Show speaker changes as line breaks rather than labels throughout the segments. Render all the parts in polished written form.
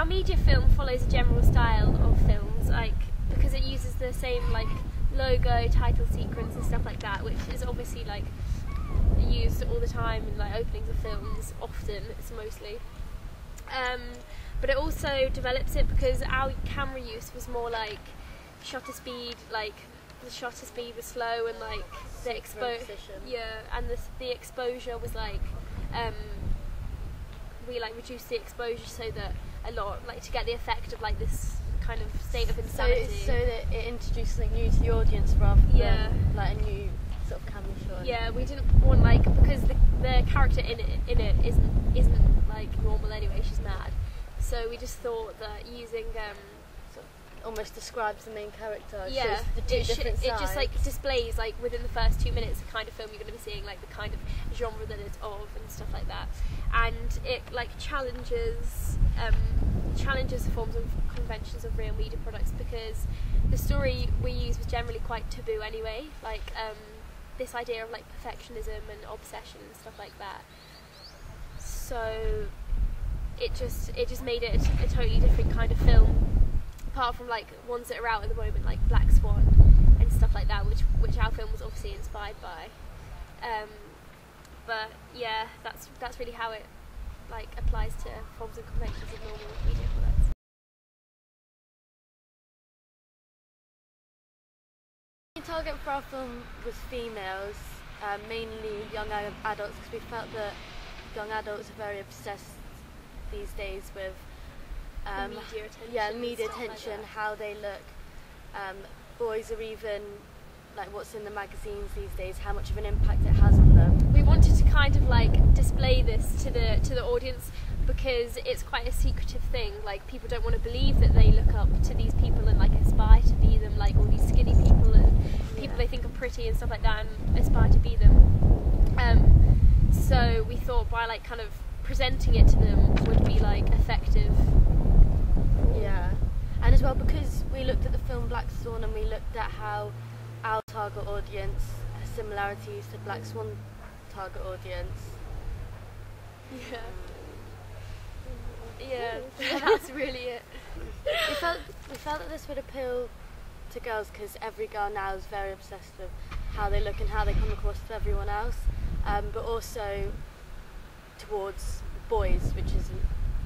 our media film follows a general style of films, like because it uses the same like logo, title sequence and stuff like that, which is obviously like used all the time in like openings of films. Often, it's mostly. But it also develops it because our camera use was more like shutter speed, like the shutter speed was slow and like the exposure, and the exposure was like we like reduced the exposure so that a lot, like to get the effect of like this kind of state of insanity.
So that it introduces something new to the audience rather than like a new sort of camera shot.
Yeah, we didn't want like, because the character in it isn't like normal anyway. She's mad. So we just thought that using
sort of almost describes the main character.
Yeah,
shows the two different sides.
It just like displays like within the first 2 minutes the kind of film you're going to be seeing, like the kind of genre that it's of and stuff like that. And it like challenges the forms and conventions of real media products, because the story we used was generally quite taboo anyway. Like this idea of like perfectionism and obsession and stuff like that. So it just made it a totally different kind of film, apart from like ones that are out at the moment, like Black Swan and stuff like that, which our film was obviously inspired by. But yeah, that's really how it like applies to forms and conventions of normal media products.
The target for our film was females, mainly young adults, because we felt that young adults are very obsessed these days with media attention, like how they look. Boys are even like what's in the magazines these days, how much of an impact it has on them.
We wanted to kind of like display this to the audience, because it's quite a secretive thing. Like people don't want to believe that they look up to these people and like aspire to be them, like all these skinny people and people they think are pretty and stuff like that, and aspire to be them. So we thought by like kind of presenting it to them would be like effective.
Yeah, and as well because we looked at the film Black Swan and we looked at how our target audience has similarities to Black Swan target audience.
Yeah, that's really it.
We felt that this would appeal to girls, because every girl now is very obsessed with how they look and how they come across to everyone else, but also towards boys, which is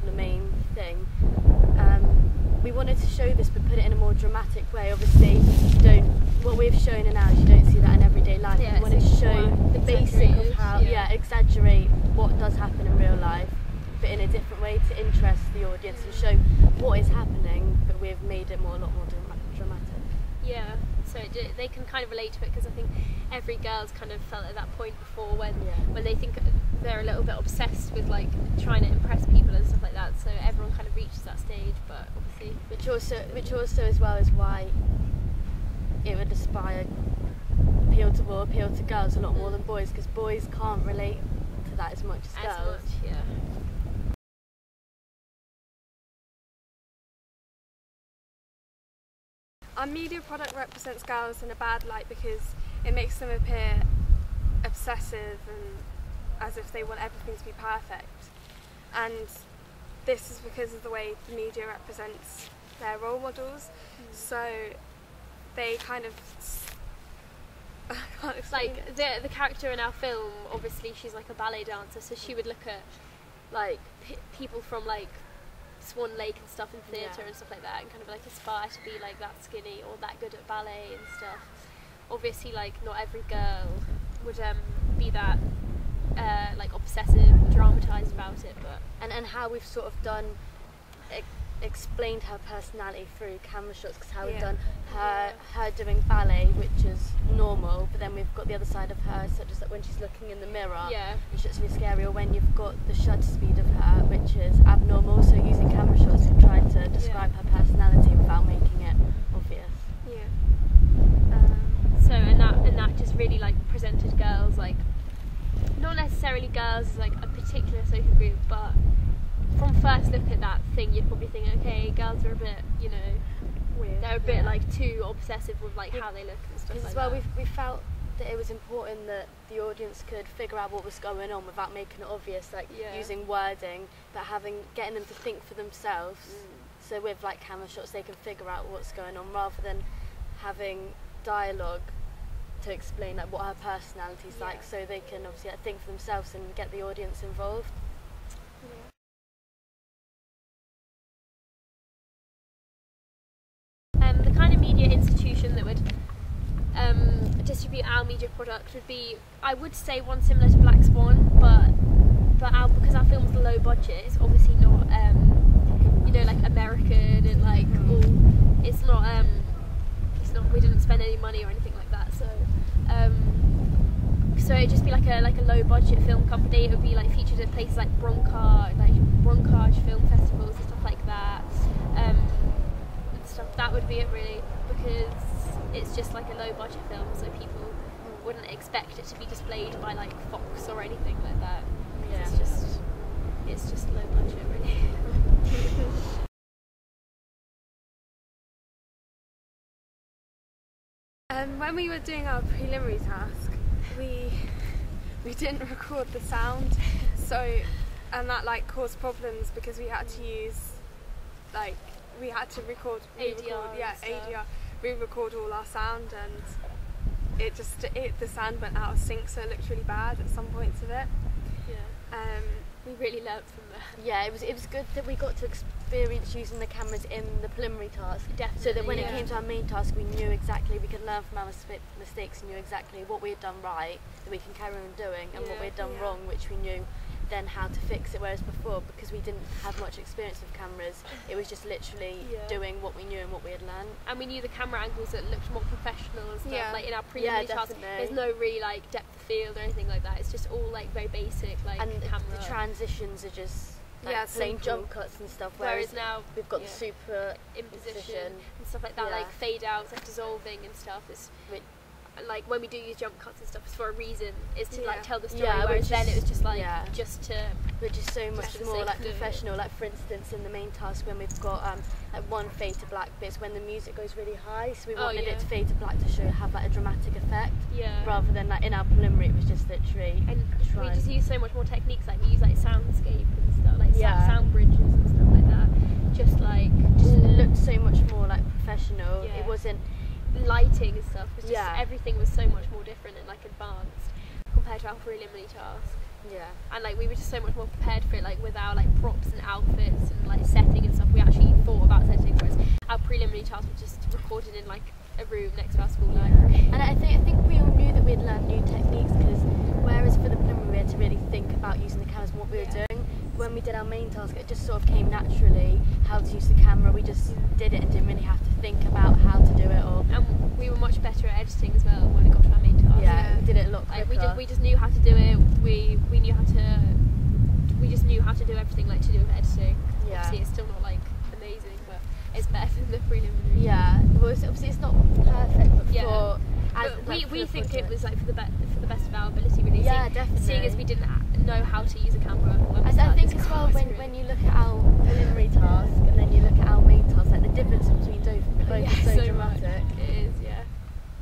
the main thing. We wanted to show this but put it in a more dramatic way. Obviously what we've shown in ours, you don't see that in everyday life.
Yeah,
we wanted to show the basic of how exaggerate what does happen in real life, but in a different way to interest the audience and show what is happening, but we've made it a lot more dramatic.
Yeah, so they can kind of relate to it, because I think every girl's kind of felt at that point before when they think they're a little bit obsessed with like trying to impress people and stuff like that. So everyone kind of reaches that stage, but obviously
which also as well is why it would appeal to girls a lot more than boys, because boys can't relate to that as much as girls.
Our media product represents girls in a bad light because it makes them appear obsessive and as if they want everything to be perfect. And this is because of the way the media represents their role models. So they kind of... I can't explain.
Like the character in our film, obviously she's like a ballet dancer, so she would look at like people from like Swan Lake and stuff in theatre and stuff like that, and kind of like aspire to be like that skinny or that good at ballet and stuff. Obviously, like not every girl would be that like obsessive, dramatised about it, but
and how we've sort of done explained her personality through camera shots, because how we've done her doing ballet, which is normal, but then we've got the other side of her, such as that when she's looking in the mirror and she looks really scary, or when you've got the shutter speed of her, which is abnormal. So using camera shots, we've tried to describe her personality without making it obvious.
So and that just really like presented girls, like not necessarily girls as like a particular social group, but from first look at that thing, you'd probably think, okay, girls are a bit, you know, weird. They're a bit like too obsessive with like how they look and stuff like
as well,
that.
we felt that it was important that the audience could figure out what was going on without making it obvious, like using wording, but getting them to think for themselves. So with like camera shots, they can figure out what's going on rather than having dialogue to explain like what her personality's like, so they can obviously think for themselves and get the audience involved.
The kind of media institution that would distribute our media product would be, I would say, one similar to Black Swan, but because our film's low budget, it's obviously not like American and like it's not we didn't spend any money or anything like that, so it'd just be like a low budget film company. It would be like featured at places like Broncage film festivals and stuff like that. That would be it really, because it's just like a low budget film, so people wouldn't expect it to be displayed by like Fox or anything like that. It's just low budget really.
When we were doing our preliminary task, we didn't record the sound, and that like caused problems because we had to use we had to record ADR. We record all our sound, and the sound went out of sync, so it looked really bad at some points of it.
We really learnt from that.
Yeah, it was good that we got to experience using the cameras in the preliminary task.
Definitely.
So that when it came to our main task, we knew exactly, we could learn from our mistakes and knew exactly what we had done right, that we can carry on doing, and what we had done wrong, which we knew then how to fix it. Whereas before, because we didn't have much experience with cameras, it was just literally doing what we knew and what we had learned.
And we knew the camera angles that looked more professional and stuff. Like in our preliminary task, there's no really like depth of field or anything like that. It's just all like very basic
and
camera.
The transitions are just plain jump cuts and stuff.
Whereas now
we've got the super
imposition and stuff like that, like fade outs, like dissolving and stuff. Like when we do use jump cuts and stuff, it's for a reason. It's to like tell the story. Whereas then it was just like
which is so much more like professional. Like for instance, in the main task, when we've got like one fade to black bits when the music goes really high, so we wanted it to fade to black to have like a dramatic effect. Rather than like in our preliminary, it was just literally.
And we just use so much more techniques. Like we use like soundscape and stuff, like sound bridges and stuff like that. Just
looked so much more like professional. It wasn't.
Lighting and stuff was just everything was so much more different and like advanced compared to our preliminary task. And like we were just so much more prepared for it, like with our like props and outfits and like setting and stuff. We actually thought about setting, whereas our preliminary task was just recorded in like a room next to our school library.
And I think we all knew that we'd learned new techniques, because whereas for the preliminary we had to really think about using the cameras and what we were doing, when we did our main task it just sort of came naturally how to use the camera. We just did it and didn't really have to think about how to do it.
And we were much better at editing as well when we got to our main task.
We did it a lot quicker.
Like we just knew how to do it. We just knew how to do everything like to do with editing. Obviously it's still not like amazing, but it's better than the preliminary.
Well, obviously it's not perfect, but
we think it was like for the best of our ability really.
Definitely.
Seeing as we didn't know how to use a camera.
I think as well when you look at our preliminary task and then you look at our main task, like the difference between both is so dramatic.
It is.